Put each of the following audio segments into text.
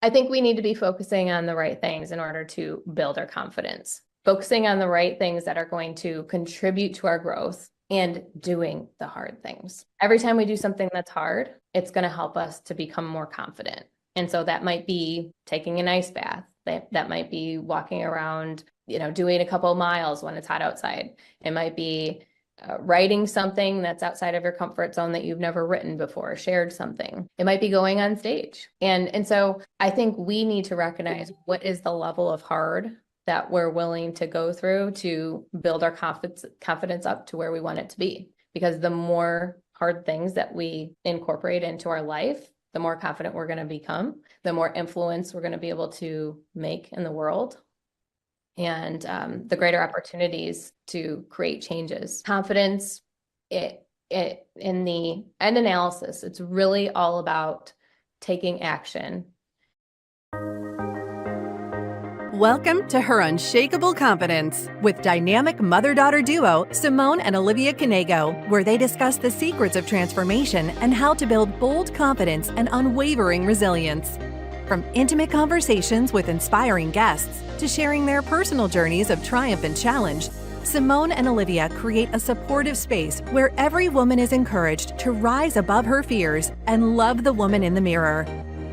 I think we need to be focusing on the right things in order to build our confidence, focusing on the right things that are going to contribute to our growth and doing the hard things. Every time we do something that's hard, it's going to help us to become more confident. And so that might be taking an ice bath. That might be walking around, doing a couple of miles when it's hot outside. It might be writing something that's outside of your comfort zone that you've never written before, shared something. It might be going on stage. And so I think we need to recognize what is the level of hard that we're willing to go through to build our confidence up to where we want it to be. Because the more hard things that we incorporate into our life, the more confident we're going to become, the more influence we're going to be able to make in the world, and the greater opportunities to create changes. Confidence, in the end analysis, it's really all about taking action. Welcome to Her Unshakeable Confidence with dynamic mother-daughter duo Simone and Olivia Knego, where they discuss the secrets of transformation and how to build bold confidence and unwavering resilience. From intimate conversations with inspiring guests to sharing their personal journeys of triumph and challenge, Simone and Olivia create a supportive space where every woman is encouraged to rise above her fears and love the woman in the mirror.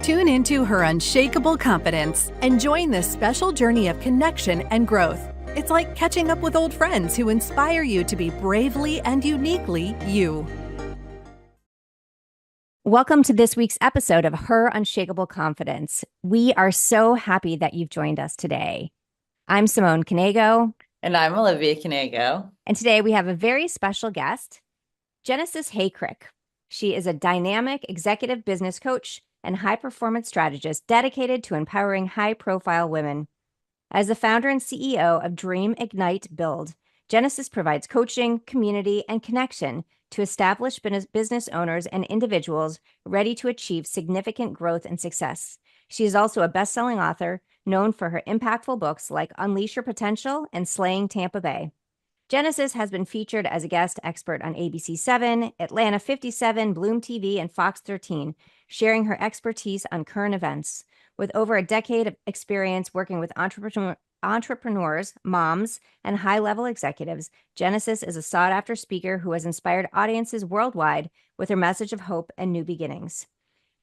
Tune into Her Unshakeable Confidence and join this special journey of connection and growth. It's like catching up with old friends who inspire you to be bravely and uniquely you. Welcome to this week's episode of Her Unshakeable Confidence. We are so happy that you've joined us today. I'm Simone Knego. And I'm Olivia Knego. And today we have a very special guest, Genesis Hey Crick. She is a dynamic executive business coach and high-performance strategist dedicated to empowering high-profile women. As the founder and CEO of Dream Ignite Build, Genesis provides coaching, community, and connection to establish business owners and individuals ready to achieve significant growth and success. She is also a best-selling author known for her impactful books like Unleash Your Potential and Slaying Tampa Bay. Genesis has been featured as a guest expert on ABC 7, Atlanta 57, Bloom TV, and Fox 13, sharing her expertise on current events. With over a decade of experience working with entrepreneurs, moms, and high-level executives, Genesis is a sought-after speaker who has inspired audiences worldwide with her message of hope and new beginnings.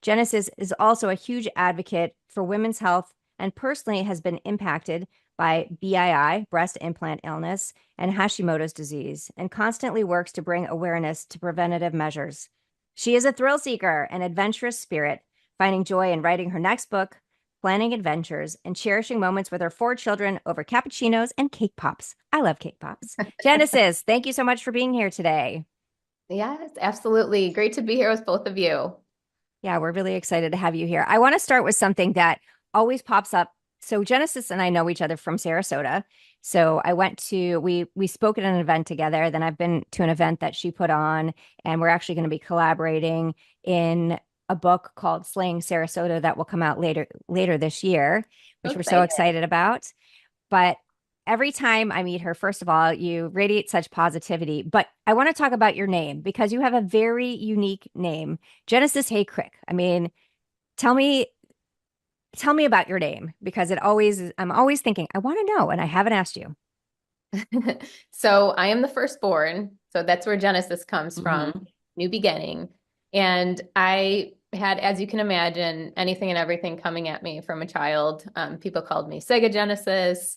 Genesis is also a huge advocate for women's health and personally has been impacted by BII, breast implant illness, and Hashimoto's disease, and constantly works to bring awareness to preventative measures. She is a thrill seeker and adventurous spirit, finding joy in writing her next book, planning adventures, and cherishing moments with her 4 children over cappuccinos and cake pops. I love cake pops. Genesis, thank you so much for being here today. Yes, absolutely. Great to be here with both of you. Yeah, we're really excited to have you here. I want to start with something that always pops up. So Genesis and I know each other from Sarasota. So we spoke at an event together. Then I've been to an event that she put on, and we're actually going to be collaborating in a book called Slaying Sarasota that will come out later this year, which we're so excited about. But every time I meet her, first of all, you radiate such positivity. But I want to talk about your name because you have a very unique name, Genesis Hey Crick. I mean, tell me about your name because I'm always thinking, I want to know, and I haven't asked you. So I am the firstborn. So that's where Genesis comes from, new beginning. And I had, as you can imagine, anything and everything coming at me from a child. People called me Sega Genesis.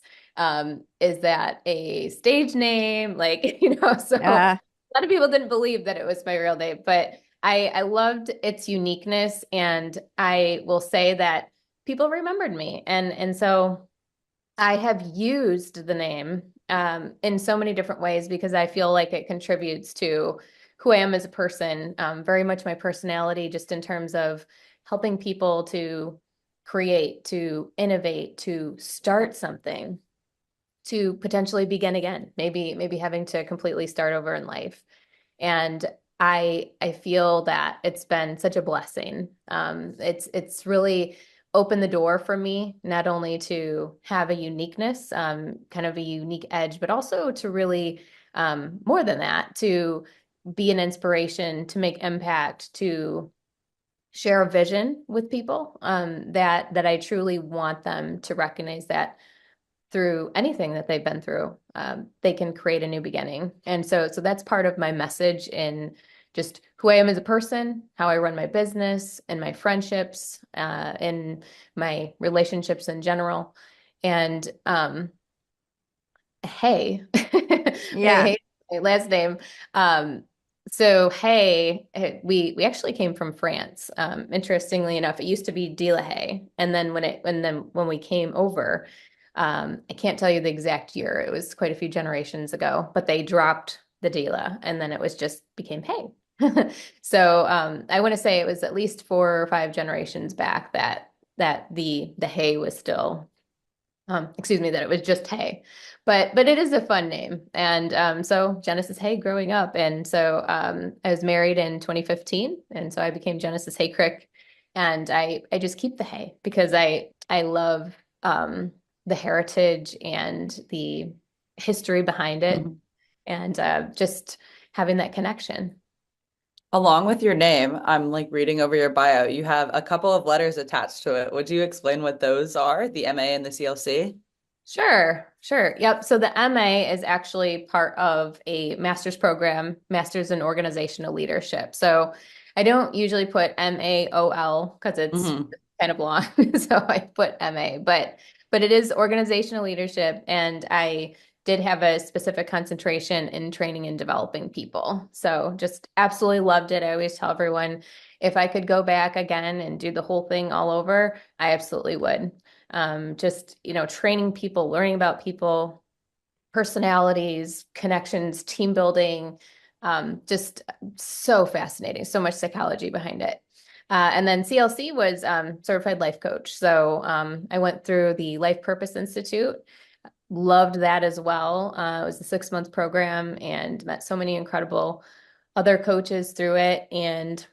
Is that a stage name? So a lot of people didn't believe that it was my real name, but I loved its uniqueness. And I will say that people remembered me. And so I have used the name in so many different ways because I feel like it contributes to who I am as a person, very much my personality, just in terms of helping people to create, to innovate, to start something, to potentially begin again, maybe having to completely start over in life. And I feel that it's been such a blessing. It's really opened the door for me, not only to have a uniqueness, kind of a unique edge, but also to really, more than that, to be an inspiration, to make impact, to share a vision with people, that I truly want them to recognize that through anything that they've been through, they can create a new beginning. And so that's part of my message in just who I am as a person, how I run my business and my friendships, in my relationships in general. And Hey, Yeah. my last name. So Hey, we actually came from France. Interestingly enough, it used to be De La Haye, and then when we came over, I can't tell you the exact year. It was quite a few generations ago, but they dropped the De La, and then it was just became Hey. So I want to say it was at least 4 or 5 generations back that the Hey was still, excuse me, that it was just Hey, but it is a fun name. And so Genesis Hey growing up. And so I was married in 2015. And so I became Genesis Hey Crick. And I just keep the Hey because I love the heritage and the history behind it, Mhm. and just having that connection. Along with your name, I'm like reading over your bio. You have a couple of letters attached to it. Would you explain what those are, the MA and the CLC? Sure, sure. Yep. So the MA is actually part of a master's program, Master's in Organizational Leadership. So I don't usually put MAOL because it's Hmm. kind of long. So I put MA, but it is organizational leadership, and I did have a specific concentration in training and developing people. So just absolutely loved it. I always tell everyone if I could go back again and do the whole thing all over, I absolutely would. Just, training people, learning about people, personalities, connections, team building, just so fascinating, so much psychology behind it. And then CLC was certified life coach. So I went through the Life Purpose Institute, loved that as well. It was a 6 month program and met so many incredible other coaches through it. And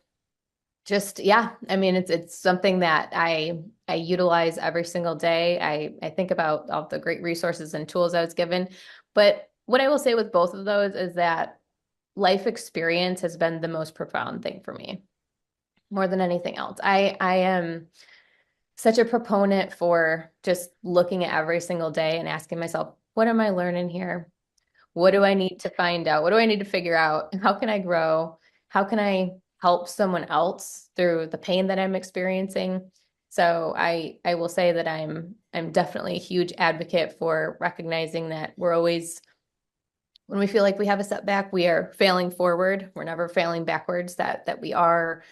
just, yeah, I mean, it's something that I utilize every single day. I think about all the great resources and tools I was given. But what I will say with both of those is that life experience has been the most profound thing for me, more than anything else. I am such a proponent for just looking at every single day and asking myself, what am I learning here? What do I need to find out? What do I need to figure out? How can I grow? How can I help someone else through the pain that I'm experiencing? So I will say that I'm definitely a huge advocate for recognizing that we're always, when we feel like we have a setback, we are failing forward. We're never failing backwards, that we're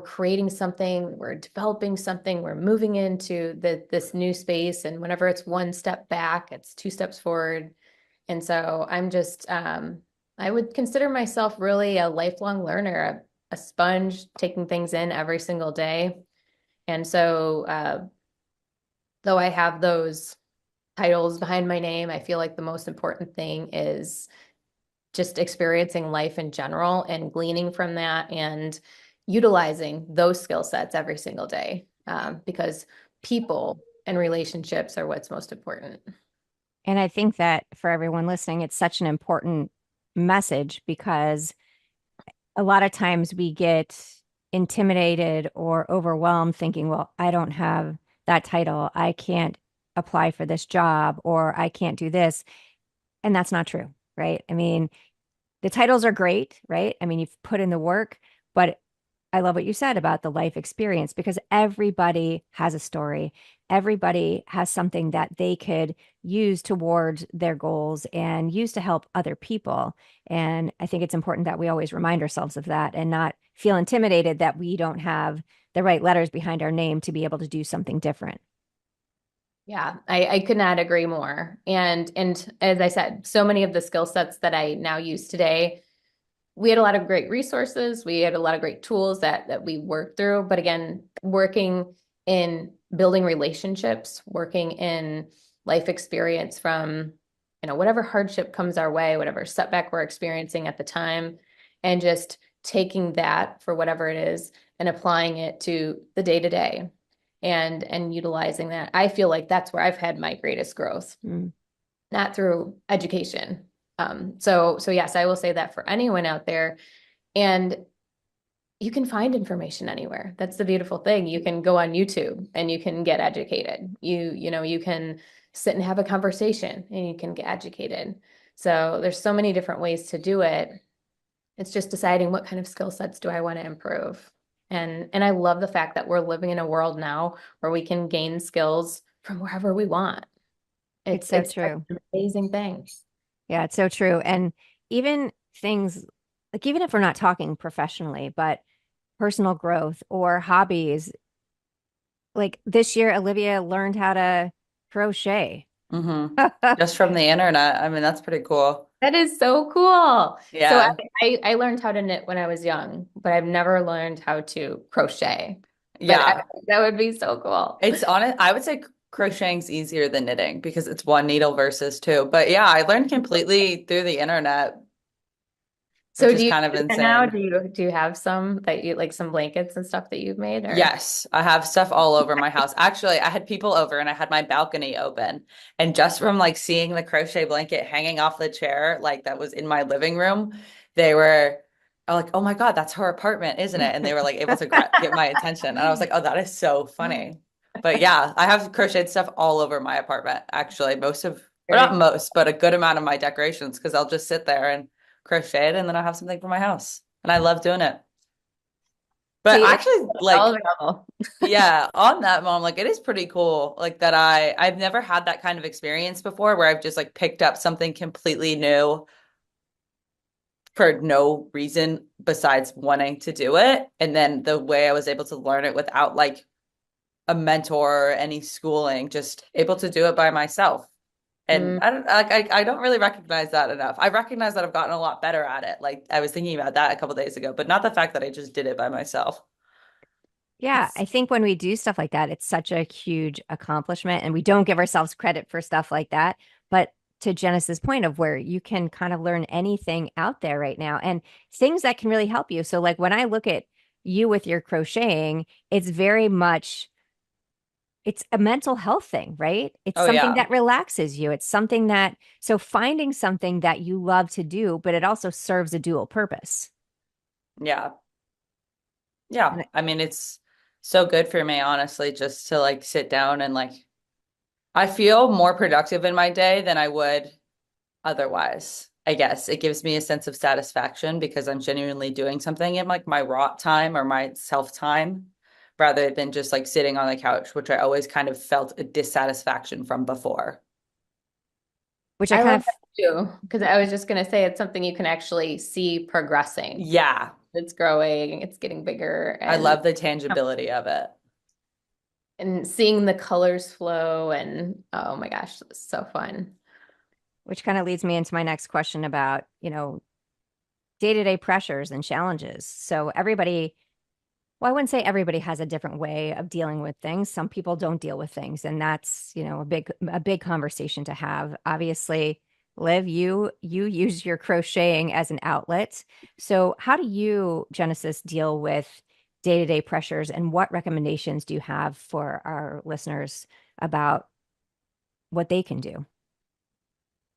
creating something, we're developing something, we're moving into this new space. And whenever it's one step back, it's 2 steps forward. And so I'm just, I would consider myself really a lifelong learner, a sponge taking things in every single day. And so, though I have those titles behind my name, I feel like the most important thing is just experiencing life in general and gleaning from that and utilizing those skill sets every single day, because people and relationships are what's most important. And I think that for everyone listening, it's such an important message because a lot of times we get intimidated or overwhelmed thinking, well, I don't have that title. I can't apply for this job or I can't do this. And that's not true, right? I mean, the titles are great, right? I mean, you've put in the work, but I love what you said about the life experience because everybody has a story. Everybody has something that they could use towards their goals and use to help other people. And I think it's important that we always remind ourselves of that and not feel intimidated that we don't have the right letters behind our name to be able to do something different. Yeah, I could not agree more. And as I said, so many of the skill sets that I now use today, we had a lot of great resources. We had a lot of great tools that we worked through. But again, working in building relationships, working in life experience from, whatever hardship comes our way, whatever setback we're experiencing at the time, and just taking that for whatever it is and applying it to the day to day and utilizing that. I feel like that's where I've had my greatest growth, Mm. not through education. So yes, I will say that for anyone out there. And you can find information anywhere. That's the beautiful thing. You can go on YouTube and you can get educated. You can sit and have a conversation and you can get educated. So there's so many different ways to do it. It's just deciding what kind of skill sets do I want to improve. And I love the fact that we're living in a world now where we can gain skills from wherever we want. It's so It's such true. an amazing thing. Yeah, it's so true. And even things like, even if we're not talking professionally, but personal growth or hobbies, like this year, Olivia learned how to crochet. Hmm. Just from the internet. I mean, that's pretty cool. That is so cool. So Yeah. I learned how to knit when I was young, but I've never learned how to crochet. Yeah. That would be so cool. It's honest. I would say crocheting's easier than knitting because it's one needle versus two. But yeah, I learned completely through the internet, which So is do you kind of do that now? insane. Do you have some that you like some blankets and stuff that you've made or? Yes, I have stuff all over my house. Actually, I had people over and I had my balcony open. And just from like seeing the crochet blanket hanging off the chair, like that was in my living room, they were like, "Oh my God, that's her apartment, isn't it?" And they were like able to get my attention. And I was like, "Oh, that is so funny." But yeah, I have crocheted stuff all over my apartment, actually. Or Very not most, but a good amount of my decorations because I'll just sit there and crochet it and then I'll have something for my house. And I love doing it. But See, actually, it's all like, available. yeah, on that mom, like it is pretty cool. Like that I've never had that kind of experience before where I've just like picked up something completely new for no reason besides wanting to do it. And then the way I was able to learn it without like a mentor or any schooling, just able to do it by myself. And Mm. I don't really recognize that enough. I recognize that I've gotten a lot better at it. Like I was thinking about that a couple days ago, but not the fact that I just did it by myself. Yeah, I think when we do stuff like that, it's such a huge accomplishment, and we don't give ourselves credit for stuff like that. But to Genesis' point of where you can kind of learn anything out there right now and things that can really help you. So, like when I look at you with your crocheting, it's very much it's a mental health thing, right? It's Oh something yeah. that relaxes you. It's something that so finding something that you love to do, but it also serves a dual purpose. Yeah. Yeah, And I mean it's so good for me, honestly, just to like sit down and like I feel more productive in my day than I would otherwise. I guess it gives me a sense of satisfaction because I'm genuinely doing something in like my raw time or my self time rather than just like sitting on the couch, which I always kind of felt a dissatisfaction from before. which I I kind love of that too, because I was just going to say it's something you can actually see progressing. Yeah, It's growing, it's getting bigger, I love the tangibility of it. and seeing the colors flow and oh my gosh, it's so fun. which kind of leads me into my next question about, day-to-day pressures and challenges. So everybody, well, I wouldn't say everybody has a different way of dealing with things. Some people don't deal with things, and that's, a big conversation to have. Obviously, Liv, you use your crocheting as an outlet. So how do you, Genesis, deal with day-to-day pressures, and what recommendations do you have for our listeners about what they can do?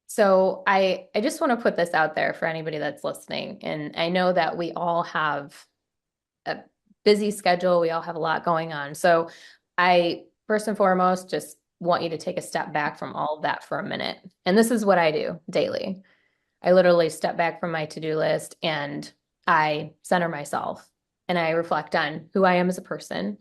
So I just want to put this out there for anybody that's listening. And I know that we all have a busy schedule. We all have a lot going on. So I first and foremost just want you to take a step back from all of that for a minute. And this is what I do daily. I literally step back from my to-do list and I center myself and I reflect on who I am as a person.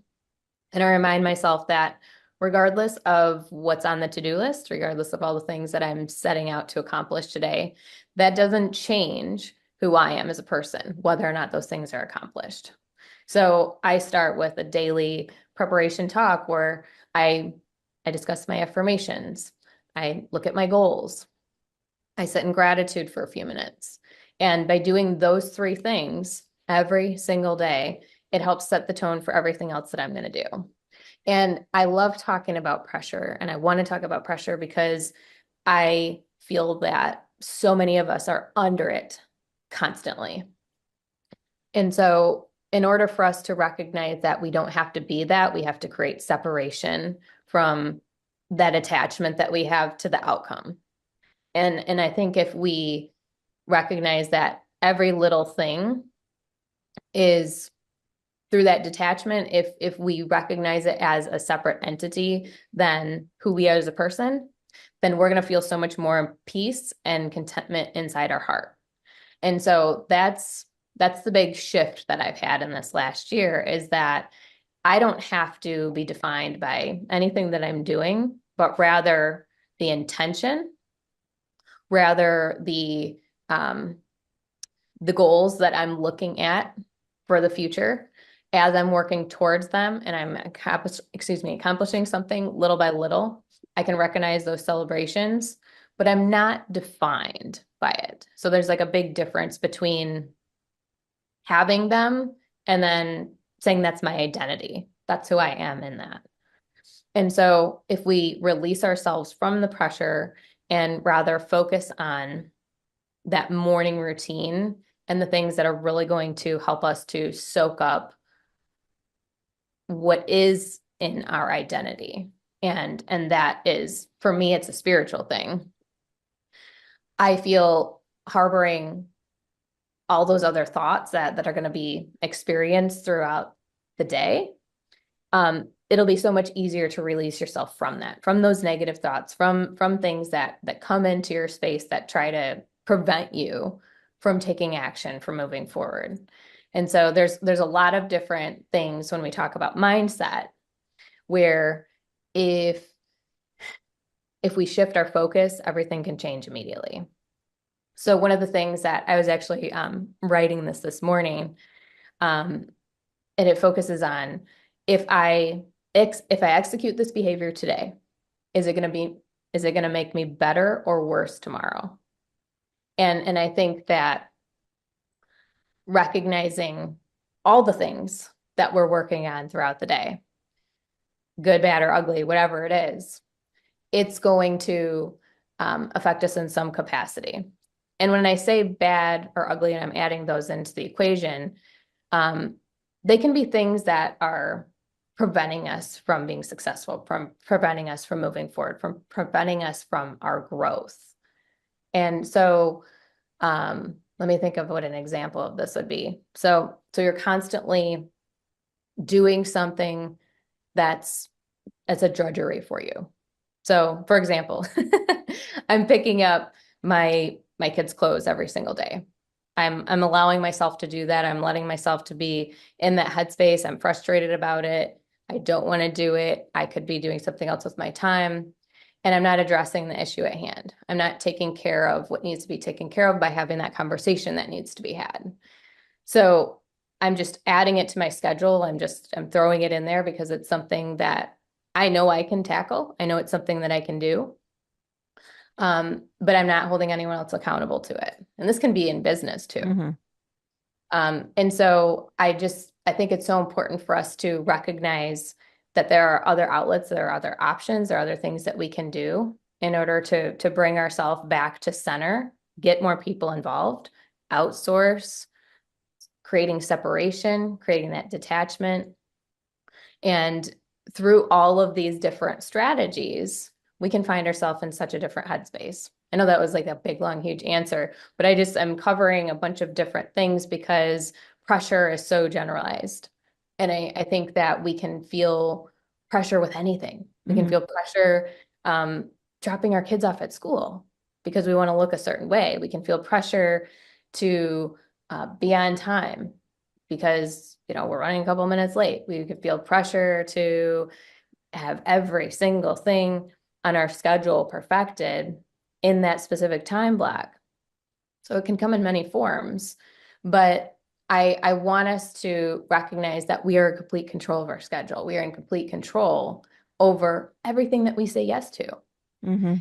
And I remind myself that regardless of what's on the to-do list, regardless of all the things that I'm setting out to accomplish today, that doesn't change who I am as a person, whether or not those things are accomplished. So I start with a daily preparation talk where I discuss my affirmations. I look at my goals. I sit in gratitude for a few minutes. And by doing those three things every single day, it helps set the tone for everything else that I'm going to do. And I love talking about pressure. And I want to talk about pressure because I feel that so many of us are under it constantly. And so, in order for us to recognize that we don't have to be that, we have to create separation from that attachment that we have to the outcome. And I think if we recognize that every little thing is through that detachment, if we recognize it as a separate entity than who we are as a person, then we're going to feel so much more peace and contentment inside our heart. And so that's the big shift that I've had in this last year, is that I don't have to be defined by anything that I'm doing, but rather the intention, rather the goals that I'm looking at for the future as I'm working towards them, and I'm accomplishing something little by little. I can recognize those celebrations, but I'm not defined by it. So there's like a big difference between having them and then saying that's my identity. That's who I am in that. And so if we release ourselves from the pressure and rather focus on that morning routine and the things that are really going to help us to soak up what is in our identity. And that is, for me, it's a spiritual thing. I feel harboring all those other thoughts that are going to be experienced throughout the day. It'll be so much easier to release yourself from that, from those negative thoughts, from things that come into your space that try to prevent you from taking action, from moving forward. And so there's a lot of different things when we talk about mindset, where if we shift our focus, everything can change immediately. So one of the things that I was actually writing this morning, and it focuses on, if I execute this behavior today, is it going to make me better or worse tomorrow? And I think that recognizing all the things that we're working on throughout the day, good, bad, or ugly, whatever it is, it's going to affect us in some capacity. And when I say bad or ugly, and I'm adding those into the equation, they can be things that are preventing us from being successful, from preventing us from moving forward, from preventing us from our growth. And so let me think of what an example of this would be. So you're constantly doing something that's a drudgery for you. So for example, I'm picking up my kids' clothes every single day. I'm allowing myself to do that. I'm letting myself to be in that headspace. I'm frustrated about it. I don't want to do it. I could be doing something else with my time. And I'm not addressing the issue at hand. I'm not taking care of what needs to be taken care of by having that conversation that needs to be had. So I'm just adding it to my schedule. I'm throwing it in there because it's something that I know I can tackle. I know it's something that I can do. But I'm not holding anyone else accountable to it. And this can be in business too. Mm-hmm. And so I think it's so important for us to recognize that there are other outlets, there are other options, there are other things that we can do in order to bring ourselves back to center, get more people involved, outsource, creating separation, creating that detachment. And through all of these different strategies, we can find ourselves in such a different headspace. I know that was like a big, long, huge answer, but I'm covering a bunch of different things because pressure is so generalized. And I think that we can feel pressure with anything. We can feel pressure dropping our kids off at school because we want to look a certain way. We can feel pressure to be on time because, we're running a couple minutes late. We could feel pressure to have every single thing on our schedule perfected in that specific time block. So it can come in many forms, but I want us to recognize that we are in complete control of our schedule. We are in complete control over everything that we say yes to. Mm-hmm.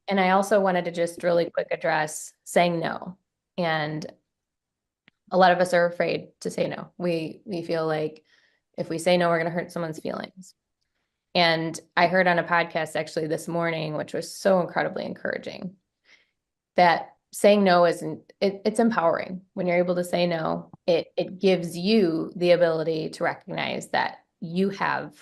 And I also wanted to just really quick address saying no. And a lot of us are afraid to say no. We feel like if we say no, we're going to hurt someone's feelings. And I heard on a podcast actually this morning, which was so incredibly encouraging, that saying no it's empowering. When you're able to say no, it gives you the ability to recognize that you have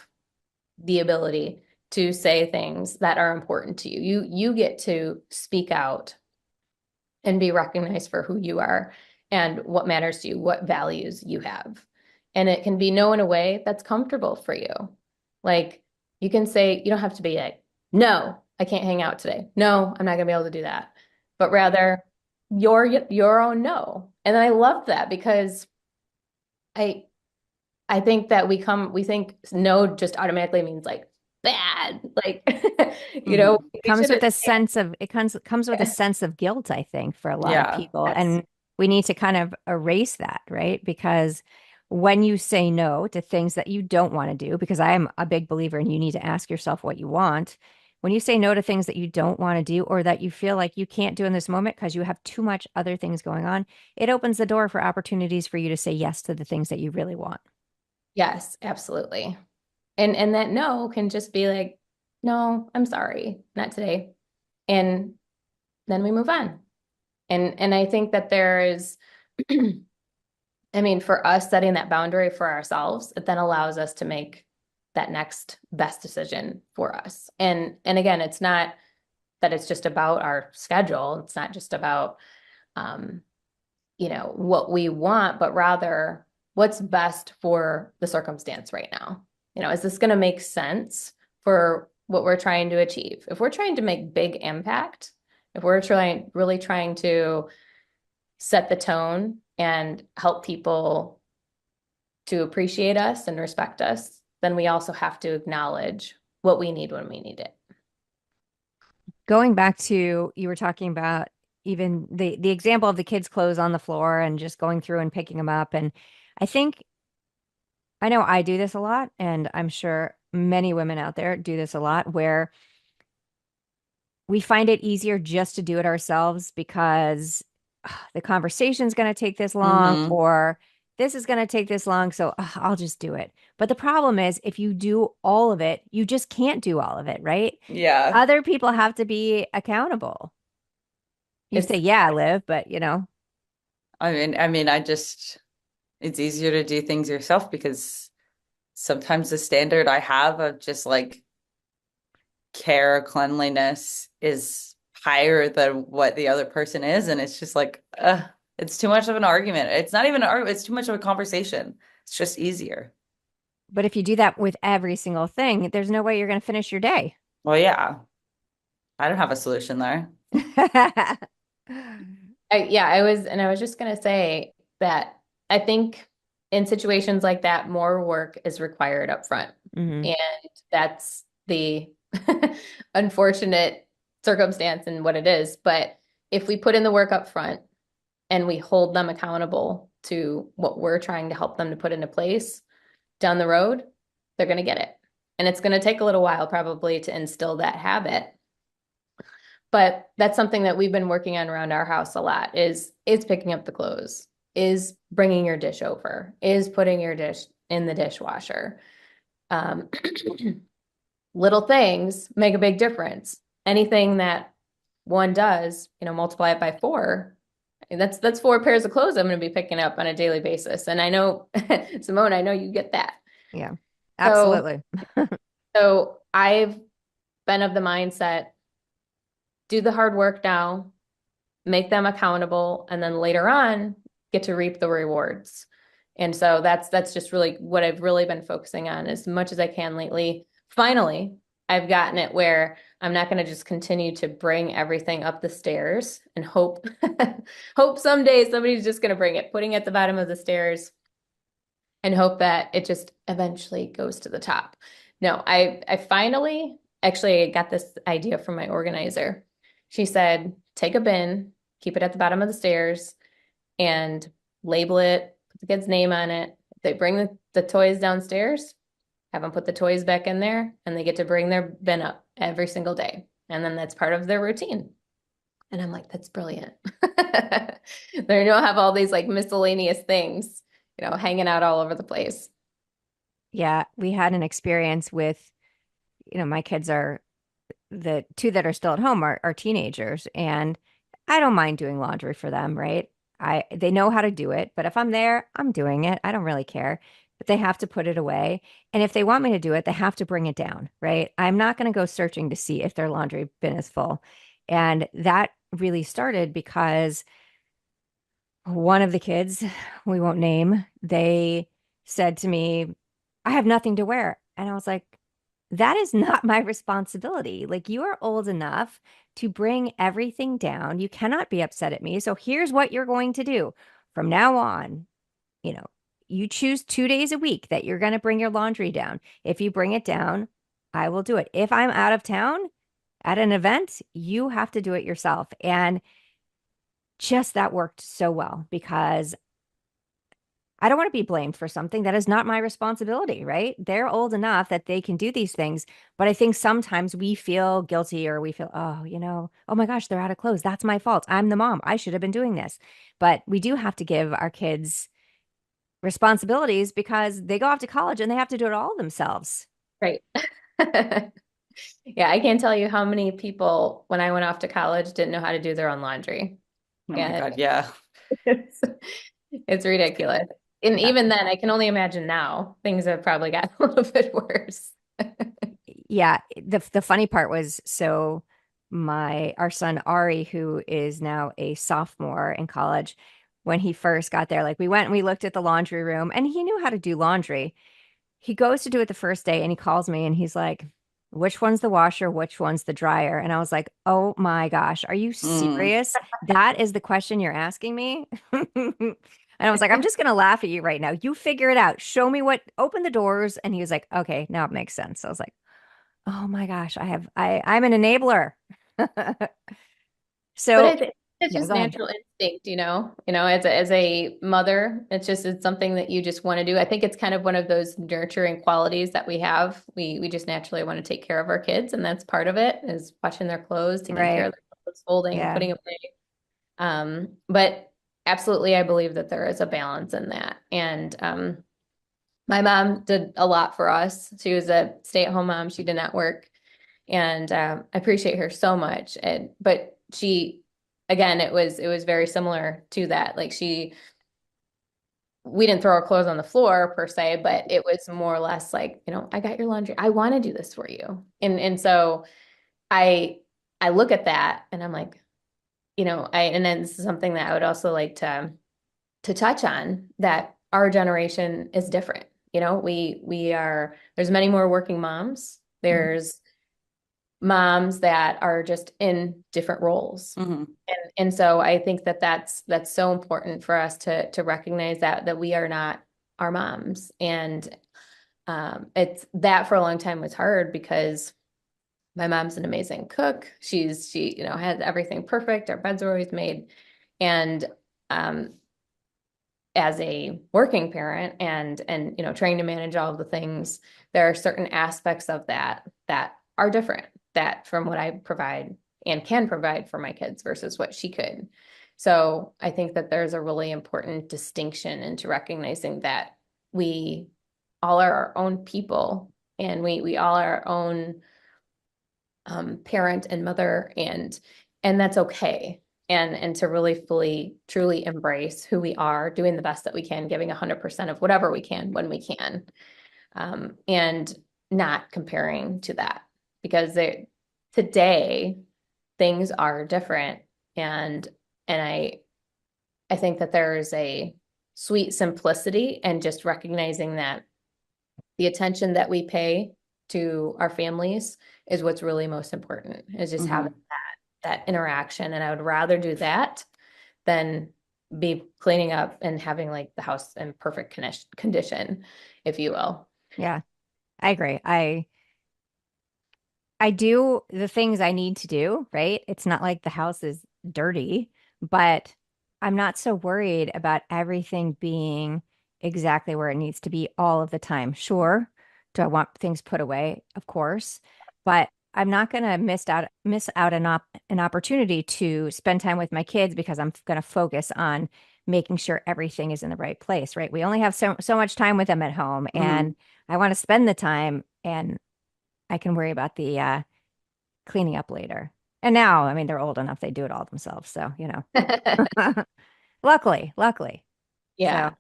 the ability to say things that are important to you. You get to speak out and be recognized for who you are and what matters to you, what values you have. And it can be no in a way that's comfortable for you. Like you can say, you don't have to be like, no, I can't hang out today. No, I'm not gonna be able to do that. But rather your own no. And I love that because I I think that we think no just automatically means like bad. Like, It we comes with shouldn't a say sense of comes with a it. sense of guilt, I think, for a lot of Yeah. people. Yes. And we need to kind of erase that, right? Because when you say no to things that you don't want to do, because I am a big believer in you need to ask yourself what you want. When you say no to things that you don't want to do or that you feel like you can't do in this moment because you have too much other things going on, it opens the door for opportunities for you to say yes to the things that you really want. Yes, absolutely. And that no can just be like, no, I'm sorry, not today. And then we move on. And I think that there is I mean, for us setting that boundary for ourselves, it then allows us to make that next best decision for us. And again, it's not that it's just about our schedule. It's not just about um, what we want, but rather what's best for the circumstance right now. Is this going to make sense for what we're trying to achieve? If we're trying to make big impact, if we're really trying to set the tone and help people to appreciate us and respect us, then we also have to acknowledge what we need when we need it. Going back to you were talking about even the example of the kids' clothes on the floor and just going through and picking them up. And I think I know I do this a lot, and I'm sure many women out there do this a lot, where we find it easier just to do it ourselves because the conversation's going to take this long, Mm-hmm. or this is going to take this long, so I'll just do it. But the problem is, if you do all of it, you just can't do all of it, right? Yeah. Other people have to be accountable. You say, It's yeah, Liv, but It's easier to do things yourself because sometimes the standard I have of just like care, cleanliness is higher than what the other person is. And it's just like, it's too much of an argument. It's not even an argument, it's too much of a conversation. It's just easier. but if you do that with every single thing, there's no way you're going to finish your day. Well, yeah, I don't have a solution there. I was just gonna say that I think in situations like that, more work is required up front. hmm And that's the unfortunate circumstance and what it is. But if we put in the work up front and we hold them accountable to what we're trying to help them to put into place down the road, they're gonna get it. And it's gonna take a little while probably to instill that habit. But that's something that we've been working on around our house a lot is picking up the clothes, is bringing your dish over, is putting your dish in the dishwasher. Um, little things make a big difference. Anything that one does, multiply it by four. And that's four pairs of clothes I'm going to be picking up on a daily basis. And I know, Simone, I know you get that. Yeah, So, absolutely. so I've been of the mindset, do the hard work now, make them accountable, and then later on get to reap the rewards. And so that's just really what I've really been focusing on as much as I can lately. Finally, I've gotten it where I'm not going to just continue to bring everything up the stairs and hope hope someday somebody's just going to bring it, putting it at the bottom of the stairs and hope that it just eventually goes to the top. No, I finally actually got this idea from my organizer. She said, take a bin, keep it at the bottom of the stairs, and label it, put the kid's name on it. If they bring the toys downstairs, have them put the toys back in there, and they get to bring their bin up every single day. And then that's part of their routine. And I'm like, that's brilliant. They don't have all these like miscellaneous things, hanging out all over the place. Yeah, we had an experience with, my kids are the two that are still at home are teenagers, and I don't mind doing laundry for them, right? They know how to do it, but if I'm there, I'm doing it. I don't really care. But they have to put it away. And if they want me to do it, they have to bring it down, right? I'm not going to go searching to see if their laundry bin is full. And that really started because one of the kids, we won't name, they said to me, I have nothing to wear. And I was like, that is not my responsibility. Like, you are old enough to bring everything down. You cannot be upset at me. So here's what you're going to do from now on. You know, you choose 2 days a week that you're going to bring your laundry down. If you bring it down, I will do it. If I'm out of town at an event, you have to do it yourself. And just that worked so well because I don't want to be blamed for something that is not my responsibility, right? They're old enough that they can do these things. But I think sometimes we feel guilty or we feel, oh, oh my gosh, they're out of clothes. That's my fault. I'm the mom. I should have been doing this. But we do have to give our kids responsibilities because they go off to college and they have to do it all themselves. Right. Yeah, I can't tell you how many people when I went off to college didn't know how to do their own laundry. Oh my And God, yeah. it's, it's ridiculous. And Yeah. even then, I can only imagine now things have probably gotten a little bit worse. Yeah, the funny part was so our son Ari, who is now a sophomore in college, when he first got there, like we went and we looked at the laundry room and he knew how to do laundry. He goes to do it the first day and he calls me and he's like, which one's the washer? Which one's the dryer? And I was like, oh my gosh, are you Mm. serious? That is the question you're asking me? And I was like, I'm just going to laugh at you right now. You figure it out. Show me open the doors. And he was like, okay, now it makes sense. I was like, oh my gosh, I'm an enabler. But So, it's yeah, just go ahead. natural instinct, as a mother, it's something that you just want to do. I think it's kind of one of those nurturing qualities that we have. We just naturally want to take care of our kids, and that's part of it is washing their clothes, taking care Right. of their clothes, folding, Yeah. putting away. But absolutely, I believe that there is a balance in that. And my mom did a lot for us. She was a stay-at-home mom. She did not work. And I appreciate her so much. But she, again, it was very similar to that. Like we didn't throw our clothes on the floor per se, but it was more or less like, I got your laundry. I want to do this for you. And so I I look at that and I'm like, and then this is something that I would also like to touch on that our generation is different. There's many more working moms. Mhm. There's moms that are just in different roles. Hmm. And so I think that that's so important for us to recognize that we are not our moms. And it's that for a long time was hard because my mom's an amazing cook. She has everything perfect. Our beds are always made. And um, as a working parent and trying to manage all of the things, there are certain aspects of that are different that from what I provide and can provide for my kids versus what she could. So I think that there's a really important distinction into recognizing that we all are our own people and we all are our own parent and mother and that's okay and to really fully truly embrace who we are doing the best that we can giving 100% of whatever we can when we can and not comparing to that because today things are different and I think that there is a sweet simplicity and just recognizing that the attention that we pay to our families is what's really most important is just having Hmm. that interaction. And I would rather do that than be cleaning up and having like the house in perfect condition, if you will. Yeah, I agree. I do the things I need to do, right? It's not like the house is dirty, but I'm not so worried about everything being exactly where it needs to be all of the time. Sure, do I want things put away? Of course, but I'm not going to miss out an opportunity to spend time with my kids because I'm going to focus on making sure everything is in the right place, right? We only have so much time with them at home, Hmm. and I want to spend the time and I can worry about the cleaning up later. And now, I mean, they're old enough, they do it all themselves. So, luckily. So Yeah.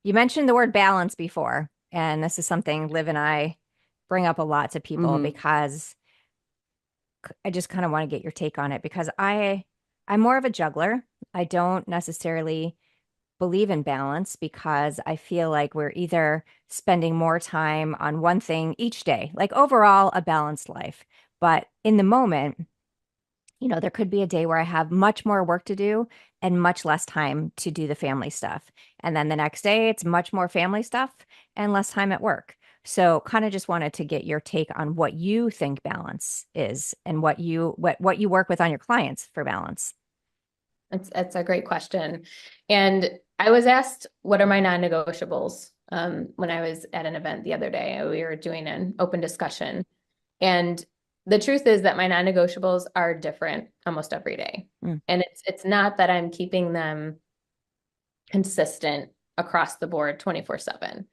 you mentioned the word balance before, and this is something Liv and I bring up a lot to people Hmm. because I just kind of want to get your take on it because I'm more of a juggler. I don't necessarily believe in balance because I feel like we're either spending more time on one thing each day, like overall a balanced life. But in the moment, there could be a day where I have much more work to do and much less time to do the family stuff. And then the next day, it's much more family stuff and less time at work. So kind of just wanted to get your take on what you think balance is and what you work with on your clients for balance. It's a great question. And I was asked, what are my non-negotiables? When I was at an event the other day, we were doing an open discussion. And the truth is that my non-negotiables are different almost every day. Mm. And it's not that I'm keeping them consistent across the board 24/7.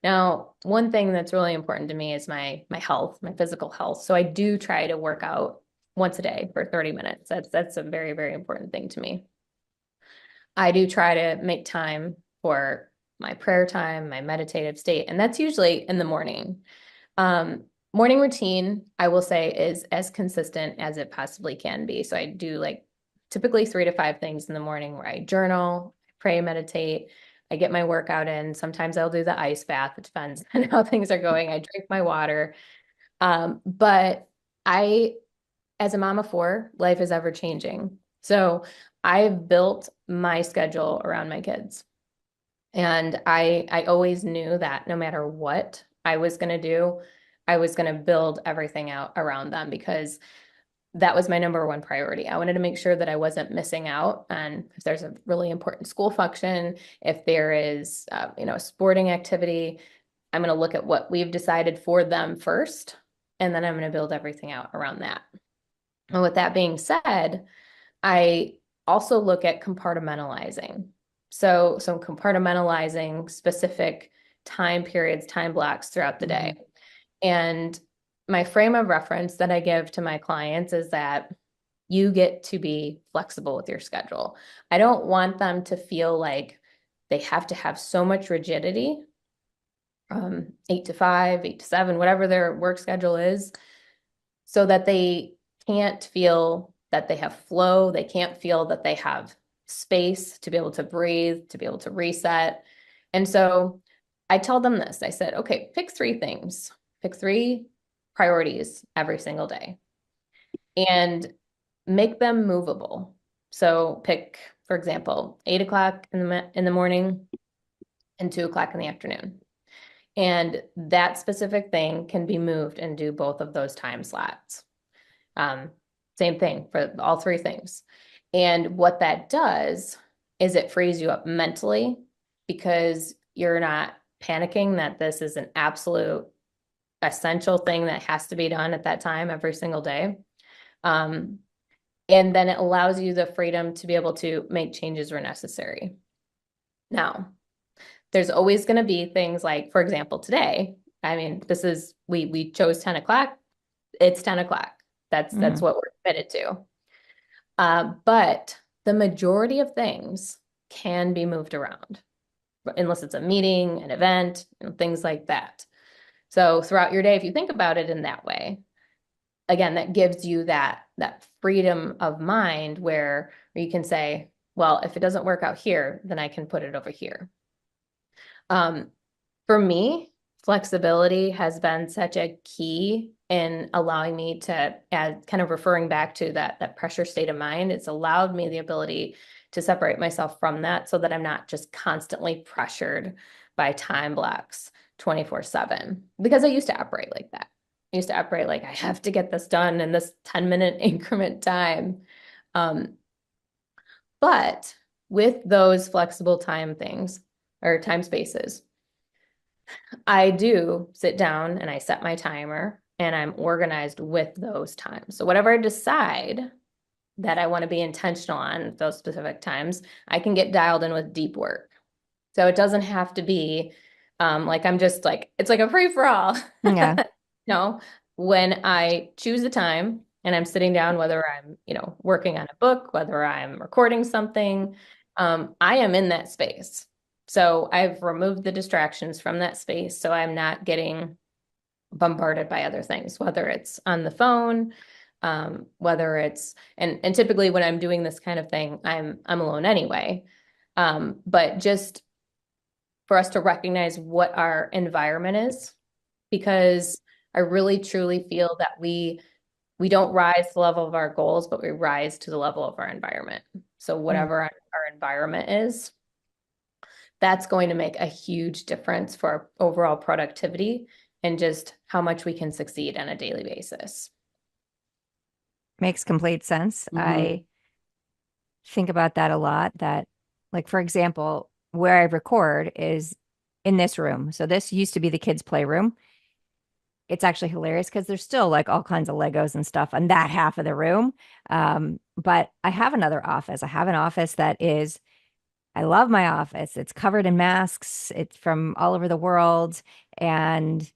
Now, one thing that's really important to me is my health, my physical health. So I do try to work out once a day for 30 minutes. That's a very, very important thing to me. I do try to make time for my prayer time, my meditative state, and that's usually in the morning. Morning routine, I will say, is as consistent as it possibly can be. So I do like typically 3 to 5 things in the morning where I journal, pray, meditate. I get my workout in. Sometimes I'll do the ice bath. It depends on how things are going. I drink my water. But as a mom of 4, life is ever changing. So I've built my schedule around my kids. And I always knew that no matter what I was going to do, I was going to build everything out around them because that was my number one priority. I wanted to make sure that I wasn't missing out on if there's a really important school function, if there is, a sporting activity. I'm going to look at what we've decided for them first, and then I'm going to build everything out around that. And with that being said, I also look at compartmentalizing. So compartmentalizing specific time periods, time blocks throughout the day. And my frame of reference that I give to my clients is that you get to be flexible with your schedule. I don't want them to feel like they have to have so much rigidity, 8 to 5, 8 to 7, whatever their work schedule is, so that they can't feel that they have flow. They can't feel that they have space to be able to breathe, to be able to reset. And so I tell them this. I said, okay, pick 3 things, pick 3 priorities every single day and make them movable. So pick, for example, 8 o'clock in the morning and 2 o'clock in the afternoon. And that specific thing can be moved and do both of those time slots. Same thing for all 3 things. And what that does is it frees you up mentally because you're not panicking that this is an absolute essential thing that has to be done at that time every single day. And then it allows you the freedom to be able to make changes where necessary. Now, there's always going to be things like, for example, today, I mean, this is, we chose 10 o'clock. It's 10 o'clock. That's what we're committed to. But the majority of things can be moved around unless it's a meeting, an event, things like that. So throughout your day, if you think about it in that way, again, that gives you that freedom of mind where you can say, well, if it doesn't work out here, then I can put it over here. For me, flexibility has been such a key in allowing me to add, kind of referring back to that pressure state of mind. It's allowed me the ability to separate myself from that so that I'm not just constantly pressured by time blocks 24/7, because I used to operate like that. I used to operate like I have to get this done in this 10-minute increment time. But with those flexible time things or time spaces, I do sit down and I set my timer and I'm organized with those times. So whatever I decide that I want to be intentional on those specific times, I can get dialed in with deep work. So it doesn't have to be like I'm just like, it's like a free for all. Yeah. No, when I choose a time and I'm sitting down, whether I'm, working on a book, whether I'm recording something, I am in that space. So I've removed the distractions from that space. So I'm not getting bombarded by other things, whether it's on the phone, whether it's, and typically when I'm doing this kind of thing, I'm alone anyway. But just for us to recognize what our environment is, because I really truly feel that we don't rise to the level of our goals, but we rise to the level of our environment. So whatever our environment is, that's going to make a huge difference for our overall productivity and just how much we can succeed on a daily basis. Makes complete sense. I think about that a lot, that, like, for example, where I record is in this room. So this used to be the kids' playroom. It's actually hilarious because there's still like all kinds of Legos and stuff in that half of the room. But I have another office. I have an office that is, I love my office. It's covered in masks. It's from all over the world. And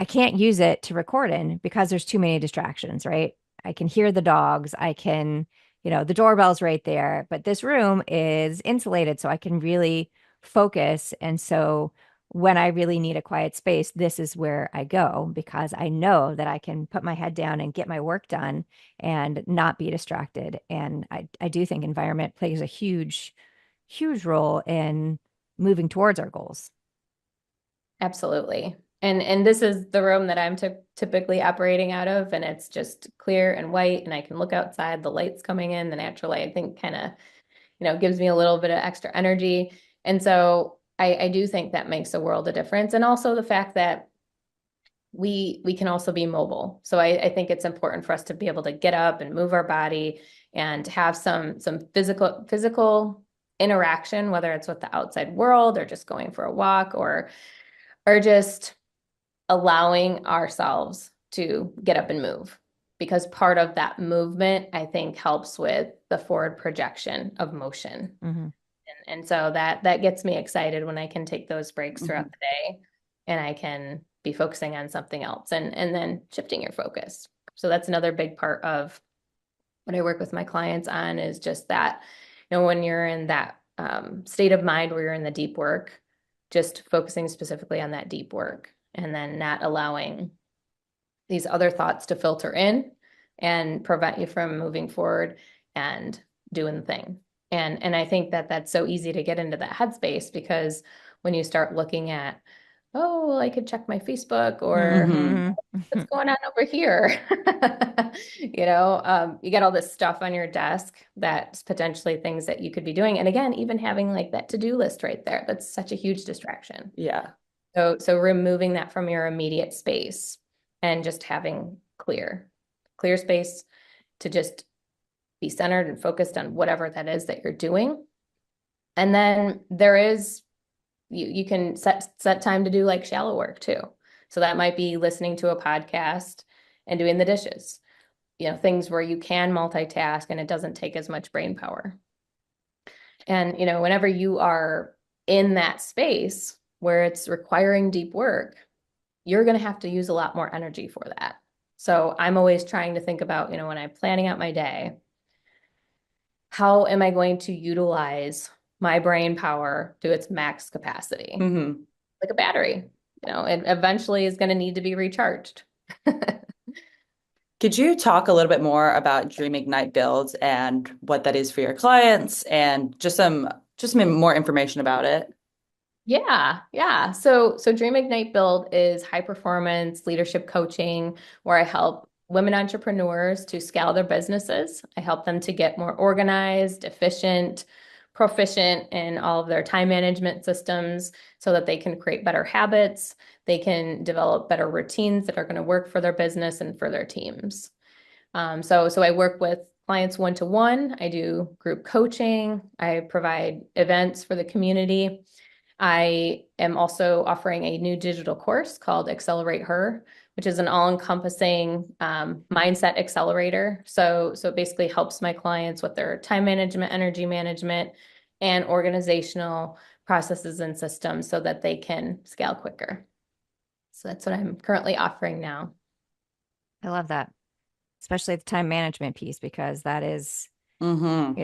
I can't use it to record in because there's too many distractions, right? I can hear the dogs. I can, the doorbell's right there. But this room is insulated, so I can really focus. And so when I really need a quiet space, this is where I go because I know that I can put my head down and get my work done and not be distracted. And I do think environment plays a huge, huge role in moving towards our goals. Absolutely. And this is the room that I'm typically operating out of, and it's just clear and white, and I can look outside, the light's coming in, the natural light, I think kind of, gives me a little bit of extra energy. And so I do think that makes a world of difference. And also the fact that we can also be mobile. So I think it's important for us to be able to get up and move our body and have some physical interaction, whether it's with the outside world or just going for a walk or just allowing ourselves to get up and move, because part of that movement, I think, helps with the forward projection of motion. And so that gets me excited when I can take those breaks throughout the day and I can be focusing on something else and then shifting your focus. So that's another big part of what I work with my clients on, is just that, when you're in that state of mind where you're in the deep work, just focusing specifically on that deep work and then not allowing these other thoughts to filter in and prevent you from moving forward and doing the thing. And I think that that's so easy to get into that headspace, because when you start looking at, oh, well, I could check my Facebook or what's going on over here? You got all this stuff on your desk that's potentially things that you could be doing. And again, even having like that to-do list right there, that's such a huge distraction. Yeah. So removing that from your immediate space and just having clear space to just be centered and focused on whatever that is that you're doing. And then there is, you can set time to do like shallow work too. So that might be listening to a podcast and doing the dishes, things where you can multitask and it doesn't take as much brain power. And, whenever you are in that space where it's requiring deep work, you're going to have to use a lot more energy for that. So I'm always trying to think about, when I'm planning out my day, how am I going to utilize my brain power to its max capacity? Like a battery, it eventually is going to need to be recharged. Could you talk a little bit more about Dream Ignite Builds and what that is for your clients, and just some more information about it? Yeah. So Dream Ignite Build is high performance leadership coaching where I help women entrepreneurs to scale their businesses. I help them to get more organized, efficient, proficient in all of their time management systems so that they can create better habits. They can develop better routines that are going to work for their business and for their teams. So I work with clients one-to-one. I do group coaching. I provide events for the community. I am also offering a new digital course called Accelerate Her, which is an all-encompassing mindset accelerator. So it basically helps my clients with their time management, energy management, and organizational processes and systems so that they can scale quicker. So that's what I'm currently offering now. I love that, especially the time management piece, because that is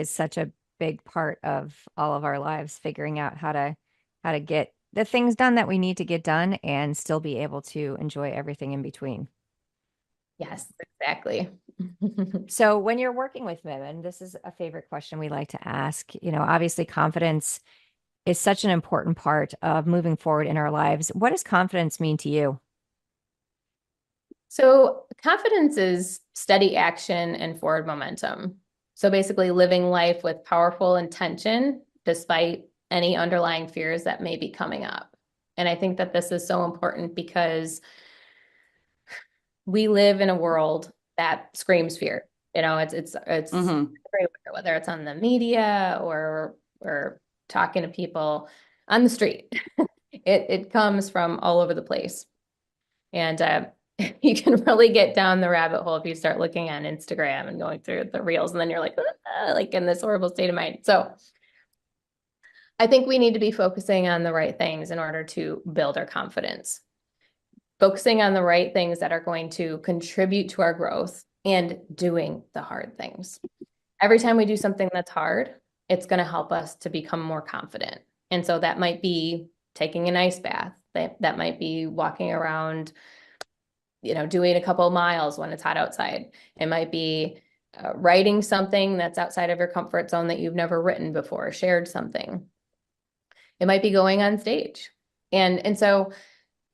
such a big part of all of our lives, figuring out how to get the things done that we need to get done and still be able to enjoy everything in between. Yes, exactly. So when you're working with women, this is a favorite question we like to ask. Obviously confidence is such an important part of moving forward in our lives. What does confidence mean to you? So confidence is steady action and forward momentum. So basically living life with powerful intention despite any underlying fears that may be coming up. And I think that this is so important because we live in a world that screams fear. It's Mm-hmm. everywhere, whether it's on the media or talking to people on the street. It comes from all over the place. And you can really get down the rabbit hole if you start looking on Instagram and going through the reels, and then you're like in this horrible state of mind. So I think we need to be focusing on the right things in order to build our confidence, focusing on the right things that are going to contribute to our growth and doing the hard things. Every time we do something that's hard, it's going to help us to become more confident. And so that might be taking an ice bath. That might be walking around, doing a couple of miles when it's hot outside. It might be writing something that's outside of your comfort zone that you've never written before, shared something. It might be going on stage. And so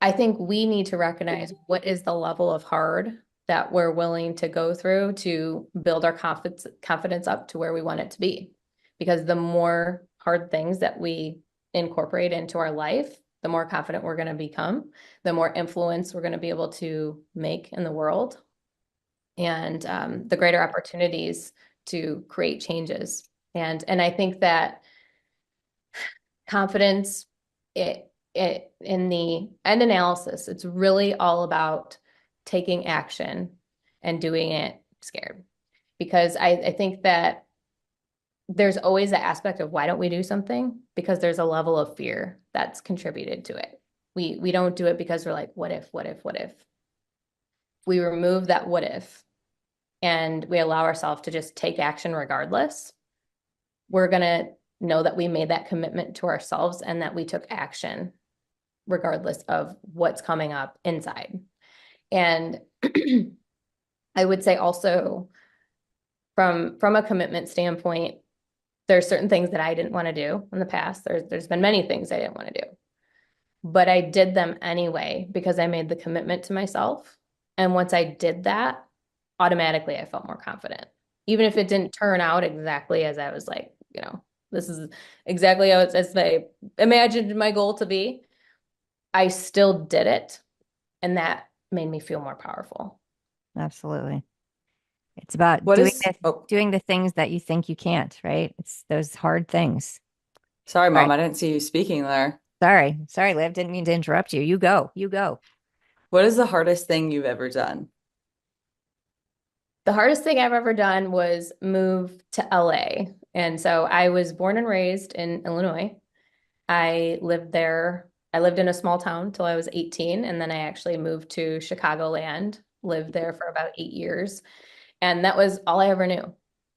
I think we need to recognize what is the level of hard that we're willing to go through to build our confidence up to where we want it to be. Because the more hard things that we incorporate into our life, the more confident we're going to become, the more influence we're going to be able to make in the world, and the greater opportunities to create changes. And I think that confidence, it in the end analysis, it's really all about taking action and doing it scared. Because I think that there's always the aspect of why don't we do something? Because there's a level of fear that's contributed to it. We don't do it because we're like, what if, what if, what if? We remove that what if and we allow ourselves to just take action regardless, we're going to know that we made that commitment to ourselves and that we took action regardless of what's coming up inside. And I would say also from a commitment standpoint, there's certain things that I didn't want to do in the past. There's been many things I didn't want to do, but I did them anyway because I made the commitment to myself. And once I did that, automatically I felt more confident. Even if it didn't turn out exactly as I was like, this is exactly how as I imagined my goal to be, I still did it. And that made me feel more powerful. Absolutely. It's about What is, oh, doing the things that you think you can't, right? It's those hard things. sorry, Right. Mom, I didn't see you speaking there. Sorry, Liv. Didn't mean to interrupt you. You go. You go. What is the hardest thing you've ever done? The hardest thing I've ever done was move to LA. And so I was born and raised in Illinois. I lived there. I lived in a small town till I was 18, and then I actually moved to Chicagoland, lived there for about 8 years. And that was all I ever knew.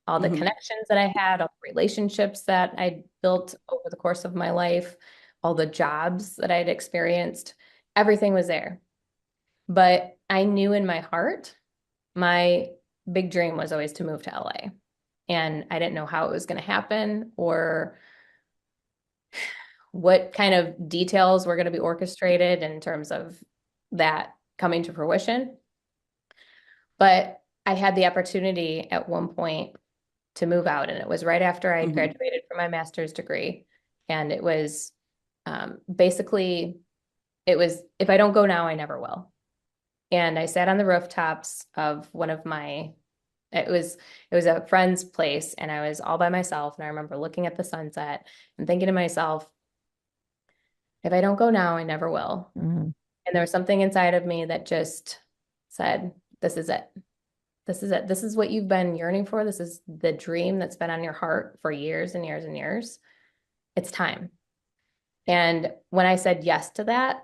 All the Mm-hmm. connections that I had, all the relationships that I built over the course of my life, all the jobs that I'd experienced, everything was there. But I knew in my heart, my big dream was always to move to LA. And I didn't know how it was going to happen or what kind of details were going to be orchestrated in terms of that coming to fruition. But I had the opportunity at one point to move out, and it was right after I Mm-hmm. graduated from my master's degree. And it was basically, it was, if I don't go now, I never will. And I sat on the rooftops of one of my, it was a friend's place, and I was all by myself. And I remember looking at the sunset and thinking to myself, if I don't go now, I never will. Mm-hmm. And there was something inside of me that just said, this is it. This is it. This is what you've been yearning for. This is the dream that's been on your heart for years and years and years. It's time. And when I said yes to that,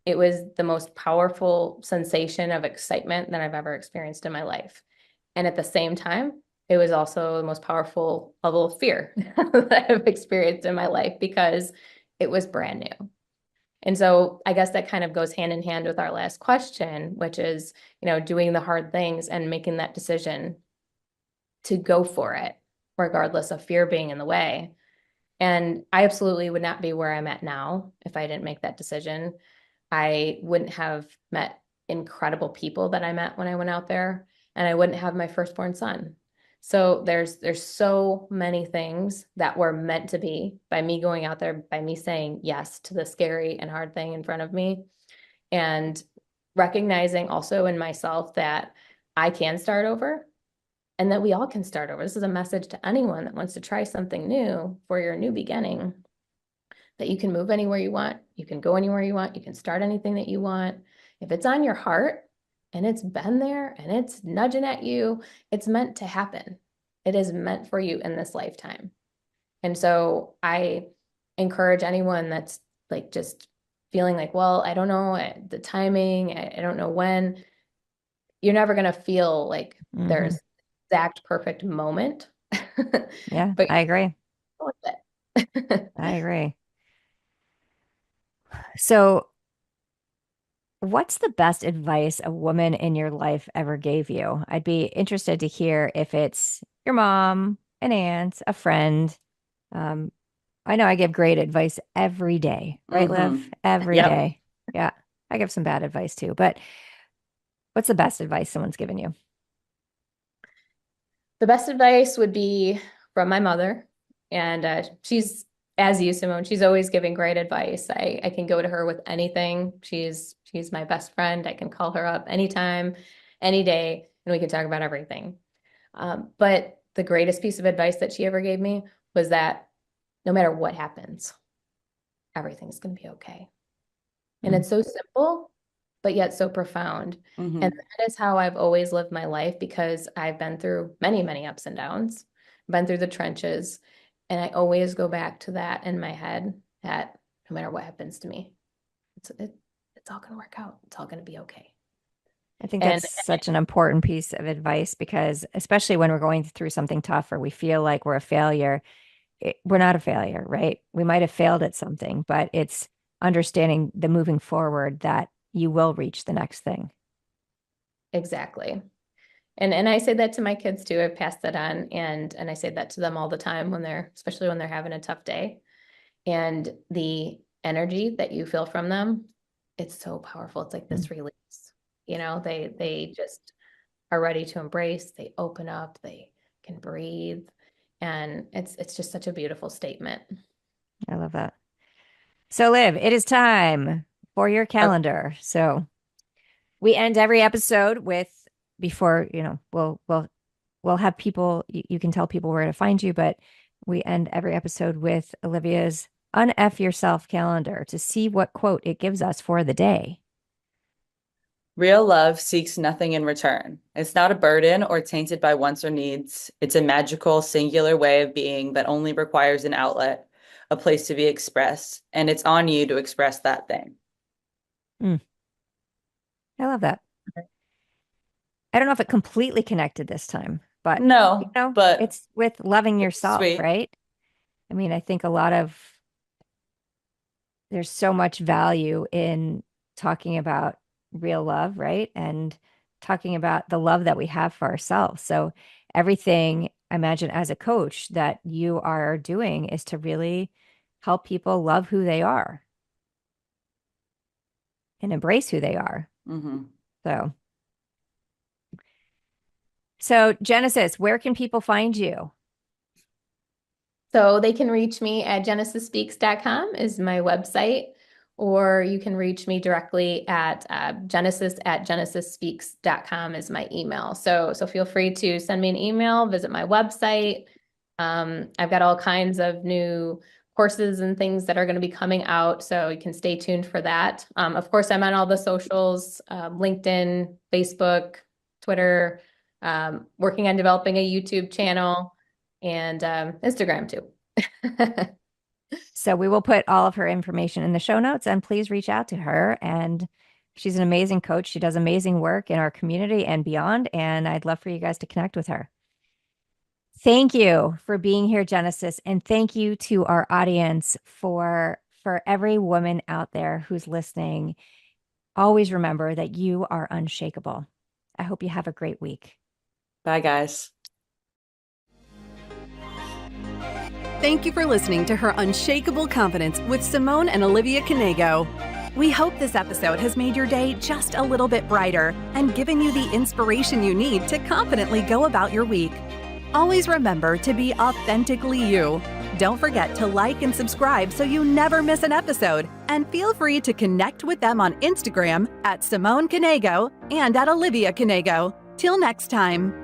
it was the most powerful sensation of excitement that I've ever experienced in my life. And at the same time, it was also the most powerful level of fear that I've experienced in my life because it was brand new. And so I guess that kind of goes hand in hand with our last question, which is, doing the hard things and making that decision to go for it, regardless of fear being in the way. And I absolutely would not be where I'm at now if I didn't make that decision. I wouldn't have met incredible people that I met when I went out there, and I wouldn't have my firstborn son. So there's so many things that were meant to be by me going out there, by me saying yes to the scary and hard thing in front of me, and recognizing also in myself that I can start over and that we all can start over. This is a message to anyone that wants to try something new for your new beginning, that you can move anywhere you want, you can go anywhere you want, you can start anything that you want. If it's on your heart and it's been there and it's nudging at you, it's meant to happen. It is meant for you in this lifetime. And so I encourage anyone that's like just feeling like, well, I don't know the timing, I don't know when. You're never going to feel like there's exact perfect moment. Yeah, but I agree. with it. I agree. So, what's the best advice a woman in your life ever gave you? I'd be interested to hear if it's your mom, an aunt, a friend. Um, I know I give great advice every day, right, Liv? Every Yep. day. Yeah, I give some bad advice too, but what's the best advice someone's given you? The best advice would be from my mother. And she's, as you, Simone, she's always giving great advice. I can go to her with anything. She's my best friend. I can call her up anytime, any day, and we can talk about everything. But the greatest piece of advice that she ever gave me was that no matter what happens, everything's going to be okay. And it's so simple, but yet so profound. And that is how I've always lived my life, because I've been through many, many ups and downs, been through the trenches. And I always go back to that in my head, that no matter what happens to me, it's all going to work out. It's all going to be okay. I think that's such an important piece of advice, because especially when we're going through something tough or we feel like we're a failure, we're not a failure, right? We might have failed at something, but it's understanding the moving forward that you will reach the next thing. Exactly. And I say that to my kids too. I pass that on, and I say that to them all the time especially when they're having a tough day. And the energy that you feel from them, it's so powerful. It's like this release. They just are ready to embrace, they open up, they can breathe. And it's just such a beautiful statement. I love that. So, Liv, it is time for your calendar. So we end every episode with, before, we'll have people, you can tell people where to find you, but we end every episode with Olivia's Unf Yourself calendar to see what quote it gives us for the day. Real love seeks nothing in return. It's not a burden or tainted by wants or needs. It's a magical, singular way of being that only requires an outlet, a place to be expressed, and it's on you to express that thing. I love that. I don't know if it completely connected this time, but No, but it's with loving yourself, sweet. right? I mean, I think there's so much value in talking about real love, right? And talking about the love that we have for ourselves. So everything, I imagine, as a coach that you are doing is to really help people love who they are and embrace who they are. So Genesis, where can people find you? So they can reach me at genesisspeaks.com is my website, or you can reach me directly at genesis@genesisspeaks.com is my email. So feel free to send me an email, visit my website. I've got all kinds of new courses and things that are going to be coming out, so you can stay tuned for that. Of course, I'm on all the socials, LinkedIn, Facebook, Twitter, working on developing a YouTube channel, and Instagram too. So we will put all of her information in the show notes, and please reach out to her. And she's an amazing coach. She does amazing work in our community and beyond. And I'd love for you guys to connect with her. Thank you for being here, Genesis. And thank you to our audience for for every woman out there who's listening, always remember that you are unshakable. I hope you have a great week. Bye, guys. Thank you for listening to Her Unshakable Confidence with Simone and Olivia Knego. We hope this episode has made your day just a little bit brighter and given you the inspiration you need to confidently go about your week. Always remember to be authentically you. Don't forget to like and subscribe so you never miss an episode. And feel free to connect with them on Instagram at Simone Knego and at Olivia Knego. Till next time.